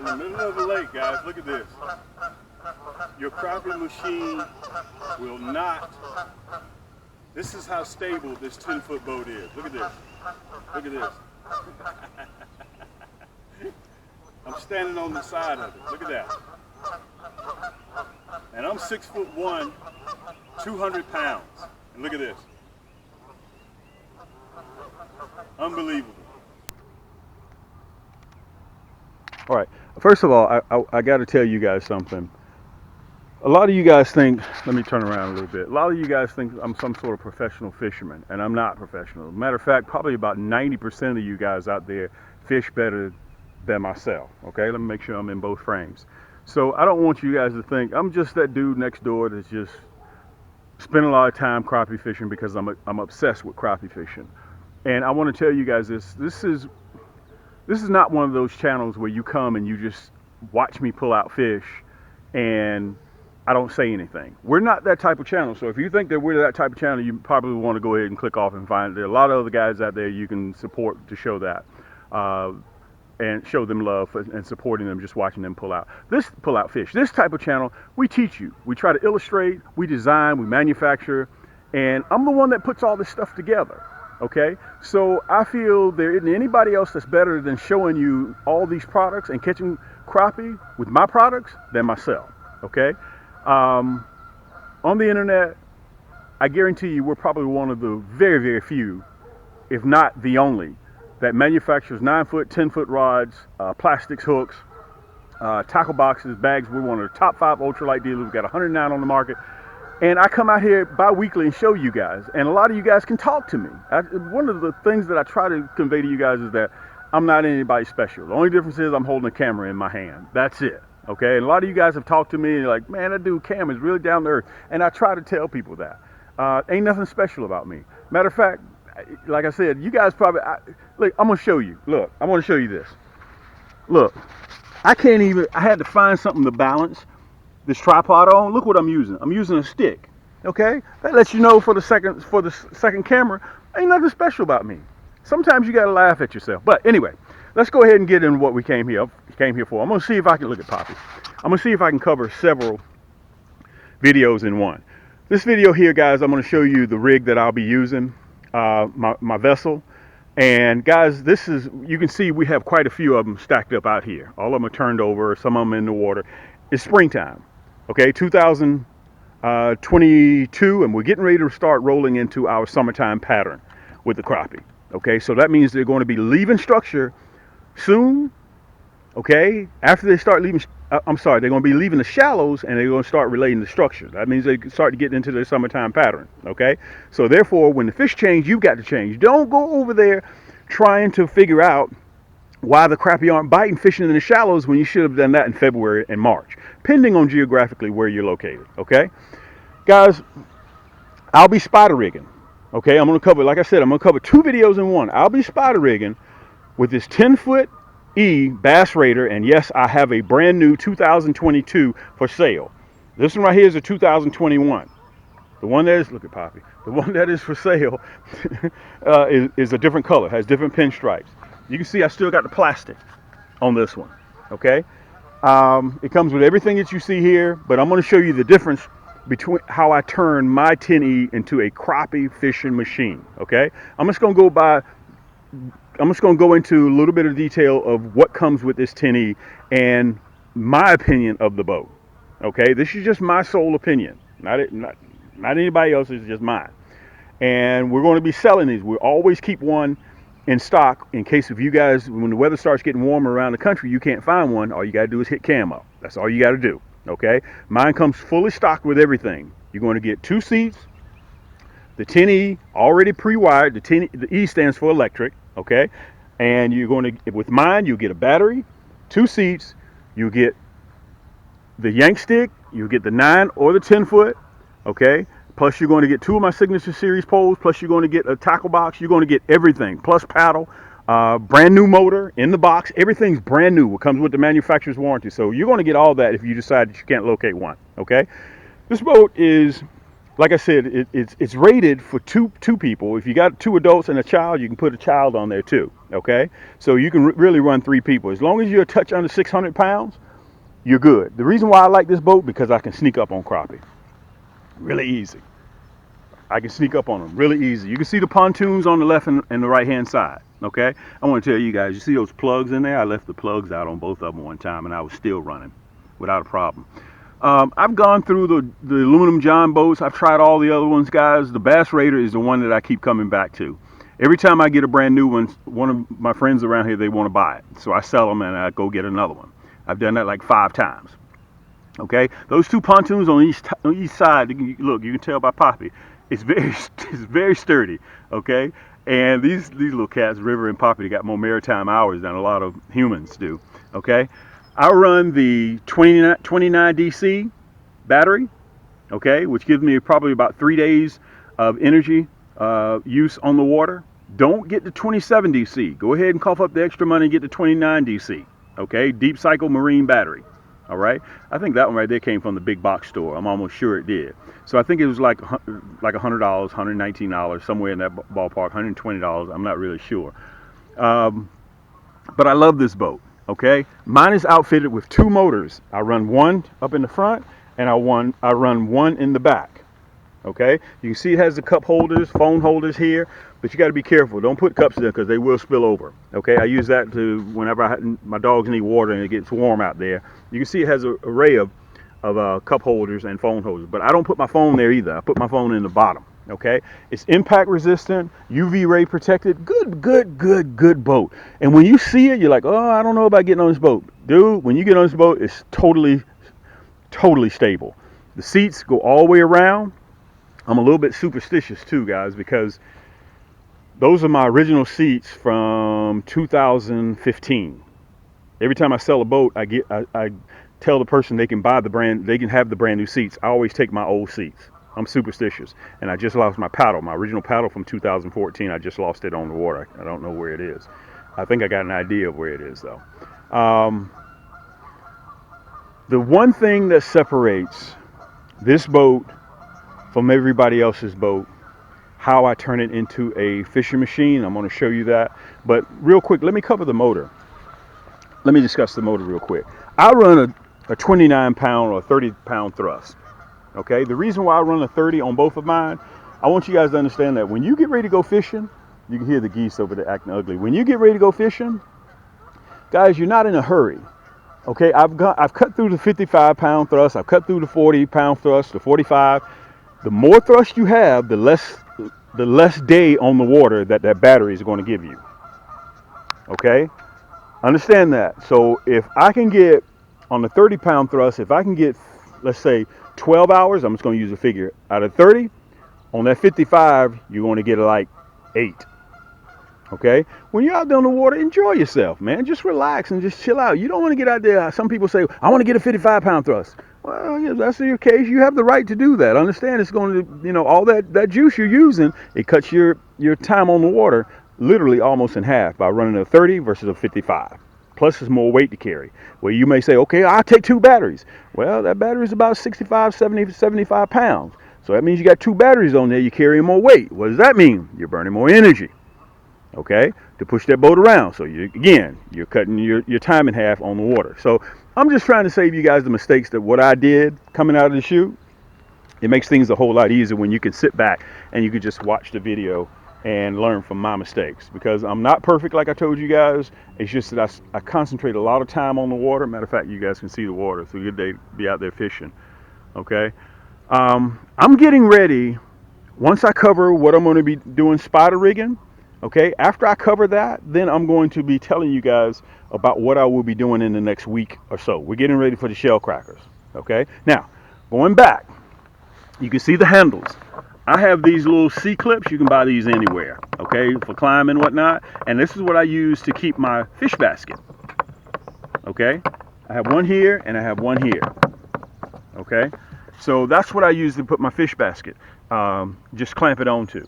the middle of the lake, guys. Look at this. Your crappie machine will not. This is how stable this 10-foot boat is. Look at this. Look at this. I'm standing on the side of it. Look at that. And I'm 6'1", 200 pounds. And look at this. Unbelievable. All right. First of all, I got to tell you guys something. A lot of you guys think, let me turn around a little bit. A lot of you guys think I'm some sort of professional fisherman, and I'm not professional. Matter of fact, probably about 90% of you guys out there fish better than myself. Okay, let me make sure I'm in both frames. So I don't want you guys to think I'm just that dude next door that's just spending a lot of time crappie fishing because I'm obsessed with crappie fishing. And I want to tell you guys this. This is not one of those channels where you come and you just watch me pull out fish and I don't say anything. We're not that type of channel. So if you think that we're that type of channel, you probably want to go ahead and click off and find. There are a lot of other guys out there you can support to show that. And show them love and supporting them, just watching them pull out fish. This type of channel, we teach you. We try to illustrate, we design, we manufacture, and I'm the one that puts all this stuff together, okay? So I feel there isn't anybody else that's better than showing you all these products and catching crappie with my products than myself, okay? On the internet, I guarantee you we're probably one of the very, very few, if not the only, that manufactures 9-foot, 10-foot rods, plastics, hooks, tackle boxes, bags. We're one of the top 5 ultralight dealers. We've got 109 on the market. And I come out here bi-weekly and show you guys. And a lot of you guys can talk to me. One of the things that I try to convey to you guys is that I'm not anybody special. The only difference is I'm holding a camera in my hand. That's it. Okay? And a lot of you guys have talked to me and you're like, man, that dude Cam is really down to earth. And I try to tell people that. Ain't nothing special about me. Matter of fact, like I said, you guys probably, look, I'm going to show you. Look, I want to show you this. Look, I had to find something to balance this tripod on. Look what I'm using. I'm using a stick, okay? That lets you know for the second camera, ain't nothing special about me. Sometimes you got to laugh at yourself. But anyway, let's go ahead and get into what we came here for. I'm going to see if I can, look at Poppy. I'm going to see if I can cover several videos in one. This video here, guys, I'm going to show you the rig that I'll be using. My vessel, and guys, you can see we have quite a few of them stacked up out here. All of them are turned over, some of them in the water. It's springtime, okay, 2022, and we're getting ready to start rolling into our summertime pattern with the crappie. Okay, so that means they're going to be leaving structure soon. Okay, after they start leaving, they're going to be leaving the shallows and they're going to start relating the structure. That means they start to get into their summertime pattern. Okay, so therefore, when the fish change, you've got to change. Don't go over there trying to figure out why the crappie aren't biting fishing in the shallows when you should have done that in February and March, depending on geographically where you're located. Okay, guys, I'll be spider rigging. Okay, I'm going to cover, like I said, I'm going to cover 2 videos in one. I'll be spider rigging with this 10-foot Bass Raider, and yes, I have a brand new 2022 for sale. This one right here is a 2021. The one that is, look at Poppy, the one that is for sale is a different color, has different pinstripes. You can see I still got the plastic on this one, okay? It comes with everything that you see here, but I'm going to show you the difference between how I turn my 10E into a crappie fishing machine, okay? I'm just going to go into a little bit of detail of what comes with this 10E and my opinion of the boat. Okay, this is just my sole opinion, not anybody else's, just mine. And we're going to be selling these. We always keep one in stock in case if you guys, when the weather starts getting warmer around the country, you can't find one. All you got to do is hit Cam up. That's all you got to do. Okay, mine comes fully stocked with everything. You're going to get 2 seats, the 10E already pre-wired. The E stands for electric. Okay, and you're going to, with mine, you get a battery, 2 seats, you get the Yaannk stick, you get the 9 or the 10-foot, okay, plus you're going to get 2 of my signature series poles, plus you're going to get a tackle box, you're going to get everything, plus paddle, brand new motor in the box, everything's brand new, it comes with the manufacturer's warranty, so you're going to get all that if you decide that you can't locate one, okay. This boat is like I said, it's rated for two people. If you got two adults and a child, you can put a child on there too. Okay, so you can really run three people as long as you're a touch under 600 pounds. You're good. The reason why I like this boat because I can sneak up on crappie, really easy. I can sneak up on them really easy. You can see the pontoons on the left and the right hand side. Okay, I want to tell you guys, you see those plugs in there? I left the plugs out on both of them one time, and I was still running without a problem. I've gone through the aluminum John boats. I've tried all the other ones, guys. The Bass Raider is the one that I keep coming back to. Every time I get a brand new one of my friends around here, they want to buy it. So I sell them and I go get another one. I've done that like 5 times. Okay, those two pontoons on each side. Look, you can tell by Poppy. It's very sturdy. Okay, and these little cats, River and Poppy, they got more maritime hours than a lot of humans do. Okay. I run the 29 DC battery, okay, which gives me probably about 3 days of energy use on the water. Don't get the 27 DC. Go ahead and cough up the extra money and get the 29 DC, okay, deep cycle marine battery. All right, I think that one right there came from the big box store. I'm almost sure it did. So I think it was like $100, $119, somewhere in that ballpark, $120. I'm not really sure. But I love this boat. Okay, mine is outfitted with 2 motors. I run one up in the front and I run one in the back. Okay, you can see it has the cup holders, phone holders here, but you got to be careful. Don't put cups in there because they will spill over. Okay, I use that to whenever my dogs need water and it gets warm out there. You can see it has an array of cup holders and phone holders, but I don't put my phone there either. I put my phone in the bottom. Okay, it's impact resistant, UV ray protected. Good boat. And when you see it, you're like, oh, I don't know about getting on this boat, dude. When you get on this boat, it's totally stable. The seats go all the way around. I'm a little bit superstitious too, guys, because those are my original seats from 2015. Every time I sell a boat, I tell the person they can have the brand new seats. I always take my old seats. I'm superstitious, and I just lost my paddle, my original paddle from 2014. I just lost it on the water. I don't know where it is. I think I got an idea of where it is, though. The one thing that separates this boat from everybody else's boat, how I turn it into a fishing machine, I'm going to show you that. But real quick, let me cover the motor. Let me discuss the motor real quick. I run a 29-pound or 30-pound thrust. Okay, the reason why I run a 30 on both of mine, I want you guys to understand that when you get ready to go fishing, you can hear the geese over there acting ugly. When you get ready to go fishing, guys, you're not in a hurry. Okay, I've cut through the 55-pound thrust, I've cut through the 40-pound thrust, the 45. The more thrust you have, the less day on the water that battery is going to give you. Okay, understand that. So if I can get on the 30-pound thrust, if I can get, let's say, 12 hours, I'm just going to use a figure, out of 30, on that 55, you're going to get like 8. Okay? When you're out there on the water, enjoy yourself, man. Just relax and just chill out. You don't want to get out there. Some people say, I want to get a 55-pound thrust. Well, yeah, that's your case. You have the right to do that. Understand it's going to, all that juice you're using, it cuts your time on the water literally almost in half by running a 30 versus a 55. Plus, it's more weight to carry. Well, you may say, okay, I'll take 2 batteries. Well, that battery is about 65, 70, 75 pounds. So that means you got 2 batteries on there. You're carrying more weight. What does that mean? You're burning more energy, okay, to push that boat around. So, you're cutting your time in half on the water. So I'm just trying to save you guys the mistakes that what I did coming out of the chute. It makes things a whole lot easier when you can sit back and you can just watch the video and learn from my mistakes, because I'm not perfect like I told you guys. It's just that I concentrate a lot of time on the water. Matter of fact, you guys can see the water. It's a good day to be out there fishing. Okay, I'm getting ready. Once I cover what I'm going to be doing spider rigging, okay, after I cover that, then I'm going to be telling you guys about what I will be doing in the next week or so. We're getting ready for the shell crackers. Okay, now going back, you can see the handles. I have these little C-clips. You can buy these anywhere, okay, for climbing and whatnot. And this is what I use to keep my fish basket. Okay, I have one here and I have one here. Okay, so that's what I use to put my fish basket. Just clamp it onto.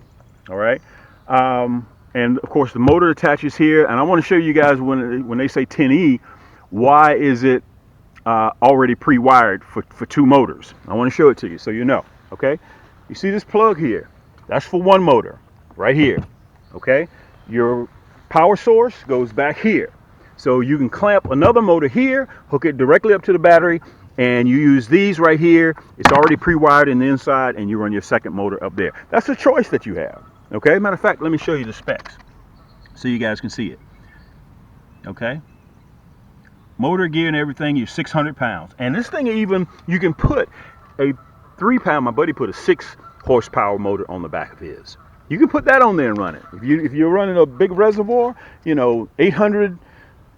All right, and of course the motor attaches here. And I want to show you guys when they say 10E, why is it already pre-wired for 2 motors? I want to show it to you so you know. Okay. You see this plug here? That's for one motor, right here. Okay? Your power source goes back here. So you can clamp another motor here, hook it directly up to the battery, and you use these right here. It's already pre-wired in the inside, and you run your second motor up there. That's a choice that you have. Okay? Matter of fact, let me show you the specs so you guys can see it. Okay? Motor, gear, and everything, you're 600 pounds. And this thing even, you can put a 3-pound, my buddy put a 6-horsepower motor on the back of his. You can put that on there and run it. If you're running a big reservoir, 800,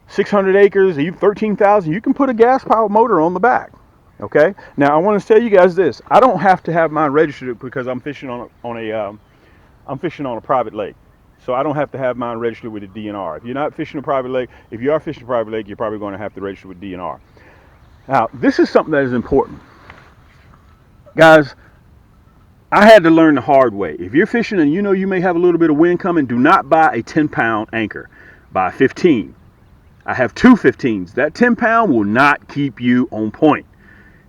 600 acres, 13,000, you can put a gas-powered motor on the back. Okay? Now, I want to tell you guys this. I don't have to have mine registered because I'm fishing on a private lake. So I don't have to have mine registered with a DNR. If you're not fishing a private lake, if you are fishing a private lake, you're probably going to have to register with DNR. Now, this is something that is important. Guys, I had to learn the hard way. If you're fishing and you may have a little bit of wind coming, do not buy a 10-pound anchor. Buy a 15. I have two 15s. That 10-pound will not keep you on point.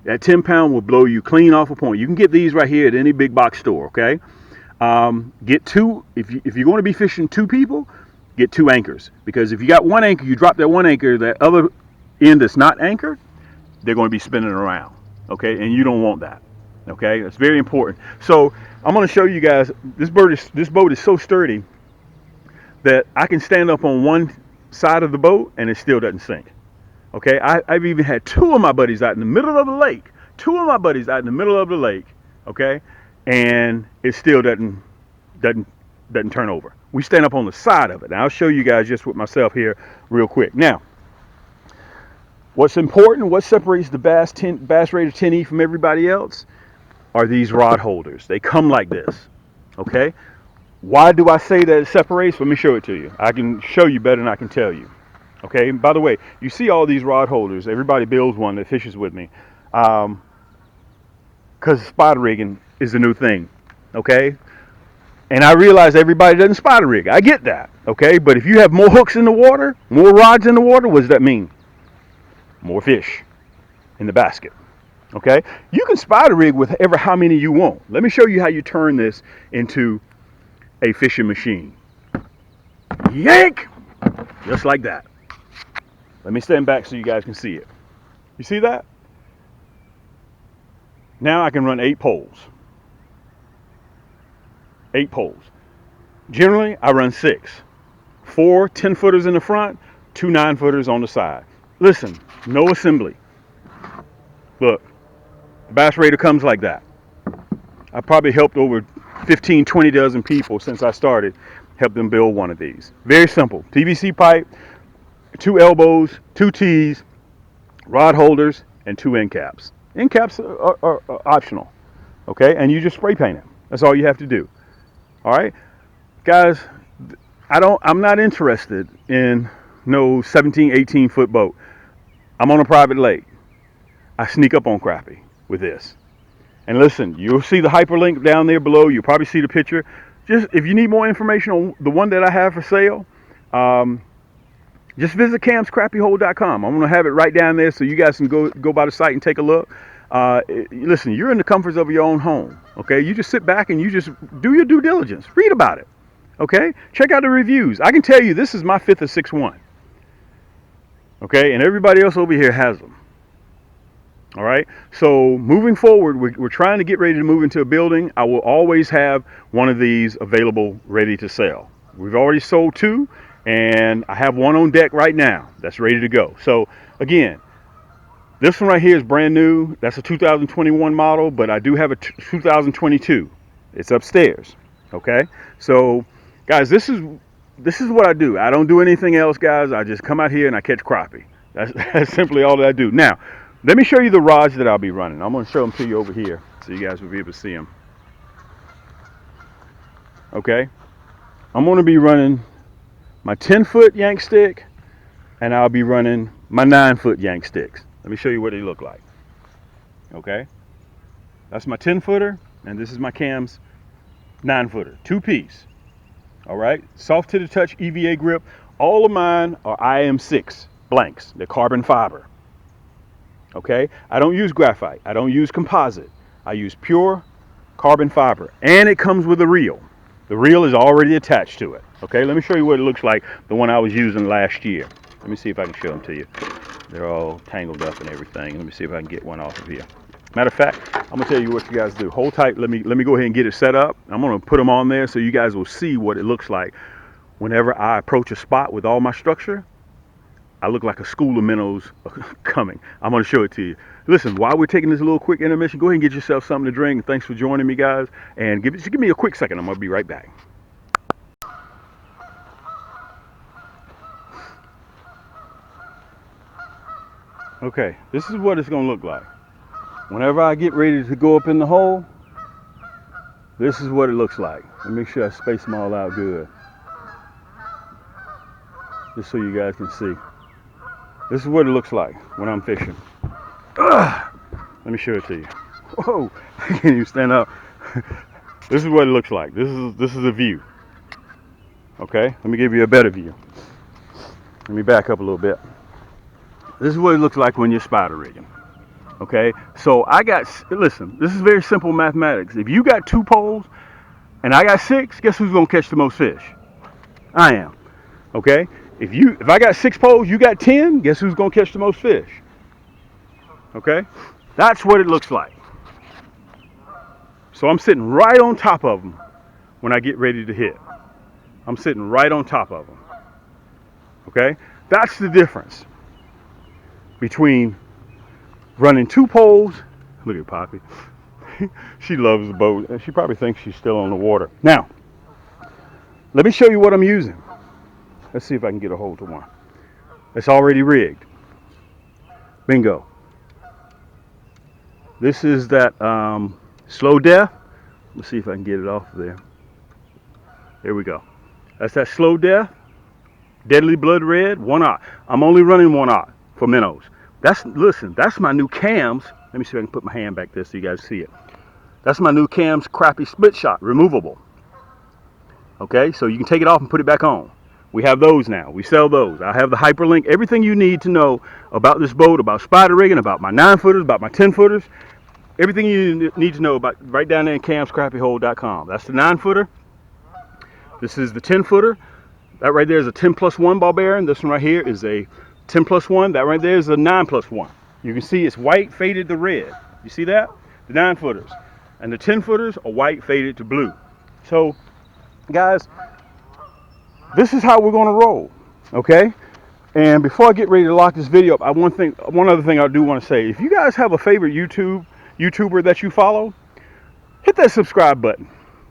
That 10-pound will blow you clean off a point. You can get these right here at any big box store, okay? Get two. If you're going to be fishing two people, get two anchors. Because if you got one anchor, you drop that one anchor, that other end that's not anchored, they're going to be spinning around, okay? And you don't want that. Okay, that's very important. So I'm going to show you guys. This boat is so sturdy that I can stand up on one side of the boat and it still doesn't sink. Okay, I've even had two of my buddies out in the middle of the lake. Okay, and it still doesn't turn over. We stand up on the side of it. And I'll show you guys just with myself here real quick. Now, what's important? What separates the Bass Raider 10E from everybody else? Are these rod holders. They come like this, okay? Why do I say that it separates? Let me show it to you. I can show you better than I can tell you, okay? By the way, you see all these rod holders. Everybody builds one that fishes with me because spider rigging is the new thing, okay? And I realize everybody doesn't spider rig. I get that, okay? But if you have more hooks in the water, more rods in the water, what does that mean? More fish in the basket. Okay, you can spider rig with ever how many you want. Let me show you how you turn this into a fishing machine. Yank! Just like that. Let me stand back so you guys can see it. You see that? Now I can run 8 poles. 8 poles. Generally, I run 6. 4 10-footers in the front, 2 9-footers on the side. Listen, no assembly. Look. The Bass Raider comes like that. I probably helped over 15, 20 dozen people since I started, help them build one of these. Very simple. PVC pipe, 2 elbows, 2 T's, rod holders, and 2 end caps. End caps are optional, okay? And you just spray paint it. That's all you have to do. All right? Guys, I'm not interested in no 17, 18-foot boat. I'm on a private lake. I sneak up on crappie with this. And listen, you'll see the hyperlink down there below. You'll probably see the picture. Just if you need more information on the one that I have for sale, just visit camscrappiehold.com. I'm going to have it right down there so you guys can go by the site and take a look. Listen, you're in the comforts of your own home. Okay, you just sit back and you just do your due diligence. Read about it. Okay, check out the reviews. I can tell you this is my 5th or 6th one. Okay, and everybody else over here has them. All right, so moving forward, we're trying to get ready to move into a building. I will always have one of these available, ready to sell. We've already sold 2, and I have one on deck right now that's ready to go. So again, this one right here is brand new. That's a 2021 model, but I do have a 2022. It's upstairs. Okay, so guys, this is what I do. I don't do anything else, guys. I just come out here and I catch crappie. That's simply all that I do. Now, let me show you the rods that I'll be running. I'm going to show them to you over here so you guys will be able to see them. Okay? I'm going to be running my 10-foot Yaannk stick, and I'll be running my 9-foot Yaannk sticks. Let me show you what they look like. Okay? That's my 10-footer, and this is my Cam's 9-footer. 2-piece. All right? Soft to the touch EVA grip. All of mine are IM6 blanks. They're carbon fiber. Okay, I don't use graphite. I don't use composite. I use pure carbon fiber, and it comes with a reel. The reel is already attached to it. Okay, let me show you what it looks like, the one I was using last year. Let me see if I can show them to you. They're all tangled up and everything. Let me see if I can get one off of here. Matter of fact, I'm gonna tell you what you guys do. Hold tight. Let me go ahead and get it set up. I'm gonna put them on there so you guys will see what it looks like whenever I approach a spot with all my structure. I look like a school of minnows coming. I'm gonna show it to you. Listen, while we're taking this little quick intermission, go ahead and get yourself something to drink. Thanks for joining me, guys. And just give me a quick second. I'm gonna be right back. Okay, this is what it's gonna look like. Whenever I get ready to go up in the hole, this is what it looks like. Let me make sure I space them all out good, just so you guys can see. This is what it looks like when I'm fishing. Ugh. Let me show it to you. Whoa, I can't even stand up. This is what it looks like. This is a view. Okay, let me give you a better view. Let me back up a little bit. This is what it looks like when you're spider rigging. Okay, so listen, this is very simple mathematics. If you got 2 poles and I got 6, guess who's gonna catch the most fish? I am. Okay, if I got 6 poles, you got 10, guess who's gonna catch the most fish? Okay, that's what it looks like. So I'm sitting right on top of them when I get ready to hit. I'm sitting right on top of them. Okay, that's the difference between running 2 poles. Look at Poppy. She loves the boat. She probably thinks she's still on the water. Now, let me show you what I'm using. Let's see if I can get a hold of one. It's already rigged. Bingo. This is that slow death. Let's see if I can get it off of there. There we go. That's that slow death. Deadly blood red, 1/0. I'm only running 1/0 for minnows. Listen, that's my new cams. Let me see if I can put my hand back there so you guys see it. That's my new cams Crappie split shot, removable. Okay, so you can take it off and put it back on. We have those now. We sell those. I have the hyperlink, everything you need to know about this boat, about spider rigging, about my 9-footers, about my 10-footers. Everything you need to know about right down there in camscrappyhole.com. That's the 9-footer. This is the 10-footer. That right there is a 10+1 ball bearing. This one right here is a 10+1. That right there is a 9+1. You can see it's white faded to red. You see that? The 9-footers. And the 10-footers are white faded to blue. So, guys, this is how we're going to roll. Okay? And before I get ready to lock this video up, one other thing I do want to say. If you guys have a favorite YouTuber that you follow, hit that subscribe button.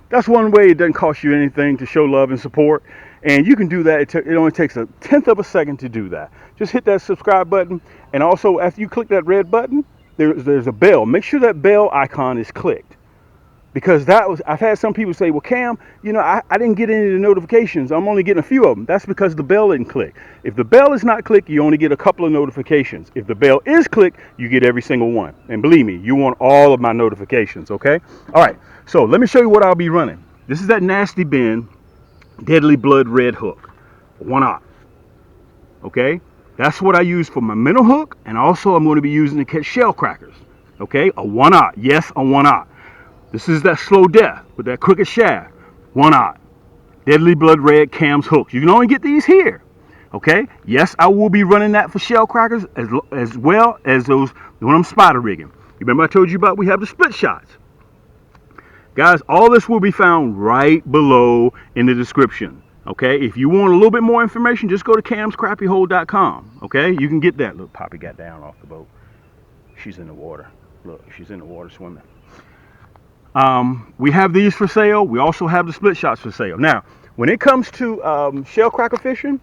That's one way it doesn't cost you anything to show love and support. And you can do that. It only takes a 1/10 of a second to do that. Just hit that subscribe button. And also, after you click that red button, there's a bell. Make sure that bell icon is clicked. Because I've had some people say, well, Cam, I didn't get any of the notifications. I'm only getting a few of them. That's because the bell didn't click. If the bell is not clicked, you only get a couple of notifications. If the bell is clicked, you get every single one. And believe me, you want all of my notifications, okay? All right, so let me show you what I'll be running. This is that Nasty Bin Deadly Blood Red hook, 1/0. Okay? That's what I use for my minnow hook, and also I'm going to be using to catch shellcrackers. Okay? A 1/0. Yes, a 1/0. This is that slow death with that crooked shaft. 1/0. Deadly Blood Red cams hooks. You can only get these here. Okay? Yes, I will be running that for shellcrackers as well as those when I'm spider rigging. You remember I told you about we have the split shots. Guys, all this will be found right below in the description. Okay? If you want a little bit more information, just go to camscrappyhole.com. Okay? You can get that. Look, Poppy got down off the boat. She's in the water. Look, she's in the water swimming. We have these for sale. We also have the split shots for sale. Now, when it comes to shellcracker fishing,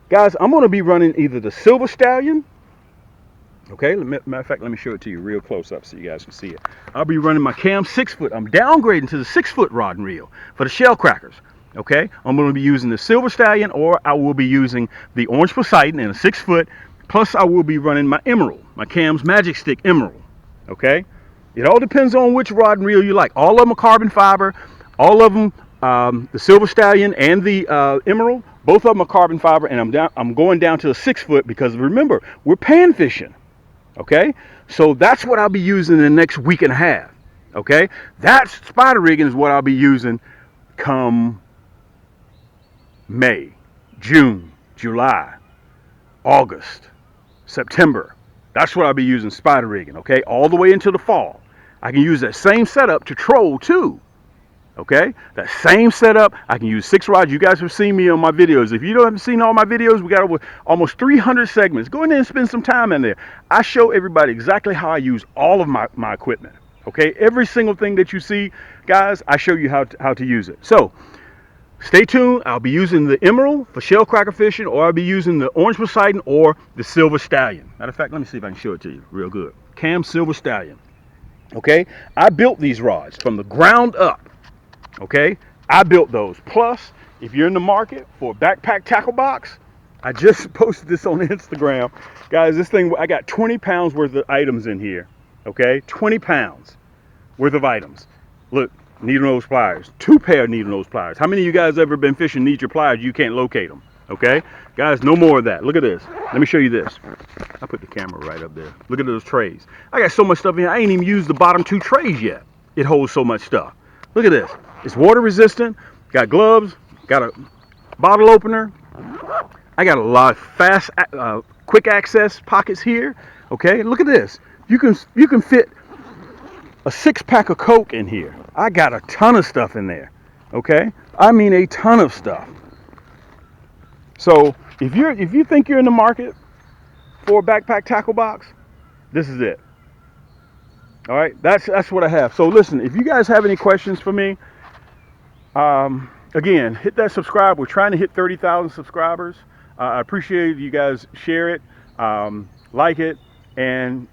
guys, I'm going to be running either the Silver Stallion. Okay, matter of fact, let me show it to you real close up so you guys can see it. I'll be running my Cam 6-foot. I'm downgrading to the 6-foot rod and reel for the shellcrackers. Okay, I'm going to be using the Silver Stallion, or I will be using the Orange Poseidon in a 6-foot. Plus, I will be running my Emerald, my Cam's Magic Stick Emerald. Okay, it all depends on which rod and reel you like. All of them are carbon fiber. All of them, the Silver Stallion and the Emerald, both of them are carbon fiber. And I'm going down to a 6-foot because remember, we're pan fishing. Okay, so that's what I'll be using in the next week and a half. Okay, that spider rigging is what I'll be using come May, June, July, August, September. That's what I'll be using spider rigging, okay? All the way into the fall. I can use that same setup to troll too, okay? That same setup, I can use 6 rods. You guys have seen me on my videos. If you haven't seen all my videos, we got over almost 300 segments. Go in there and spend some time in there. I show everybody exactly how I use all of my equipment, okay? Every single thing that you see, guys, I show you how to use it. So, stay tuned. I'll be using the emerald for shellcracker fishing, or I'll be using the orange poseidon or the silver stallion. Matter of fact, let me see if I can show it to you real good. Cam silver stallion. Okay, I built these rods from the ground up. Okay, I built those. Plus, if you're in the market for a backpack tackle box, I just posted this on Instagram. Guys, this thing, I got 20 pounds worth of items in here. Okay, 20 pounds worth of items. Look. Needle nose pliers, 2 pair of needle nose pliers. How many of you guys ever been fishing, need your pliers, you can't locate them? Okay, guys, no more of that. Look at this. Let me show you this. I put the camera right up there. Look at those trays. I got so much stuff in here. I ain't even used the bottom 2 trays yet. It holds so much stuff. Look at this. It's water resistant. Got gloves. Got a bottle opener. I got a lot of fast, quick access pockets here. Okay, look at this. You can fit a 6-pack of Coke in here. I got a ton of stuff in there. Okay? I mean a ton of stuff. So if you think you're in the market for a backpack tackle box, this is it. All right? That's what I have. So listen, if you guys have any questions for me, again, hit that subscribe. We're trying to hit 30,000 subscribers. I appreciate you guys share it, like it, and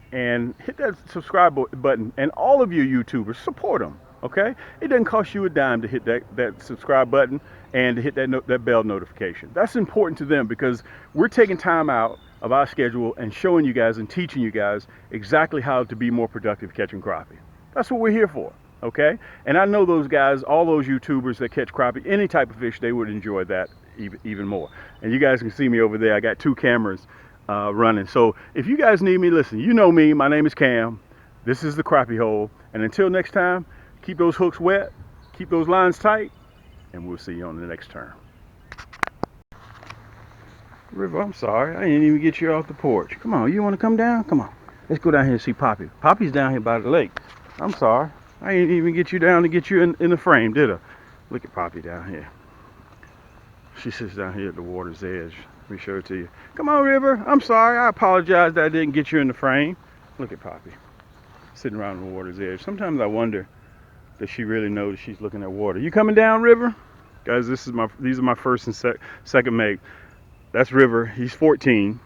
hit that subscribe button. And all of you YouTubers, support them. Okay, it doesn't cost you a dime to hit that subscribe button and to hit that bell notification. That's important to them because we're taking time out of our schedule and showing you guys and teaching you guys exactly how to be more productive catching crappie. That's what we're here for. Okay, and I know those guys, all those YouTubers that catch crappie, any type of fish, they would enjoy that even more. And you guys can see me over there. I got 2 cameras running. So if you guys need me, listen, you know me. My name is Cam. This is the Crappie Hole. And until next time, keep those hooks wet, keep those lines tight, and we'll see you on the next turn. River, I'm sorry. I didn't even get you off the porch. Come on, you want to come down? Come on. Let's go down here and see Poppy. Poppy's down here by the lake. I'm sorry. I didn't even get you down to get you in the frame, did I? Look at Poppy down here. She sits down here at the water's edge. Let me show it to you. Come on, River. I'm sorry. I apologize that I didn't get you in the frame. Look at Poppy. Sitting around the water's edge. Sometimes I wonder that she really knows she's looking at water. You coming down, River? Guys, these are my first and second mate. That's River. He's 14.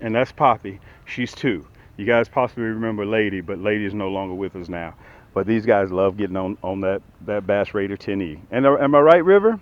And that's Poppy. She's 2. You guys possibly remember Lady, but Lady is no longer with us now. But these guys love getting on that Bass Raider 10E. And am I right, River?